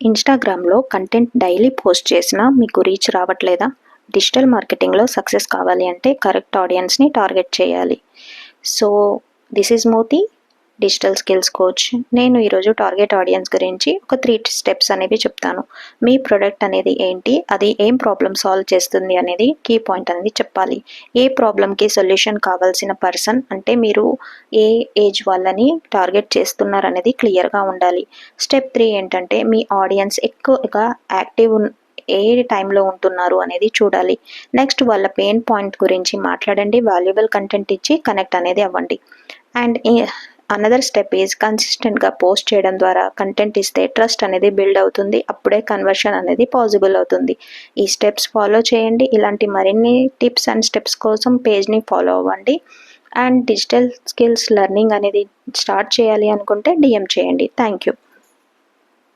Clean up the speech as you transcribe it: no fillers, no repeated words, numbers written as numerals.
ఇన్‌స్టాగ్రామ్‌లో content daily post చేసినా మీకు రీచ్ రావట్లేదా? డిజిటల్ మార్కెటింగ్‌లో సక్సెస్ కావాలి అంటే కరెక్ట్ ఆడియన్స్‌ని టార్గెట్ చేయాలి. So, this is Moti digital skills coach. నేను ఈరోజు టార్గెట్ ఆడియన్స్ గురించి ఒక 3 స్టెప్స్ అనేవి చెప్తాను. మీ ప్రొడక్ట్ అనేది ఏంటి? అది ఏం ప్రాబ్లమ్ సాల్వ్ చేస్తుంది అనేది కీ పాయింట్ అనేది చెప్పాలి. ఏ ప్రాబ్లమ్‌కి సొల్యూషన్ కావాల్సిన పర్సన్ అంటే మీరు ఏ ఏజ్ వాళ్ళని టార్గెట్ చేస్తున్నారనేది క్లియర్‌గా ఉండాలి. స్టెప్ 3 ఏంటంటే మీ ఆడియన్స్ ఎక్కువగా ఏ టైంలో ఉంటున్నారు అనేది చూడాలి. నెక్స్ట్ వాళ్ళ పెయిన్ పాయింట్ గురించి మాట్లాడండి. వాల్యుబుల్ కంటెంట్ ఇచ్చి కనెక్ట్ అనేది అవ్వండి. అండ్ అనదర్ స్టెప్ ఈజ్ కన్సిస్టెంట్‌గా పోస్ట్ చేయడం ద్వారా కంటెంట్ ఇస్తే ట్రస్ట్ అనేది బిల్డ్ అవుతుంది. అప్పుడే కన్వర్షన్ అనేది పాసిబుల్ అవుతుంది. ఈ స్టెప్స్ ఫాలో చేయండి. ఇలాంటి మరిన్ని టిప్స్ అండ్ స్టెప్స్ కోసం పేజ్‌ని ఫాలో అవ్వండి. అండ్ డిజిటల్ స్కిల్స్ లెర్నింగ్ అనేది స్టార్ట్ చేయాలి అనుకుంటే డీఎం చేయండి. Thank you.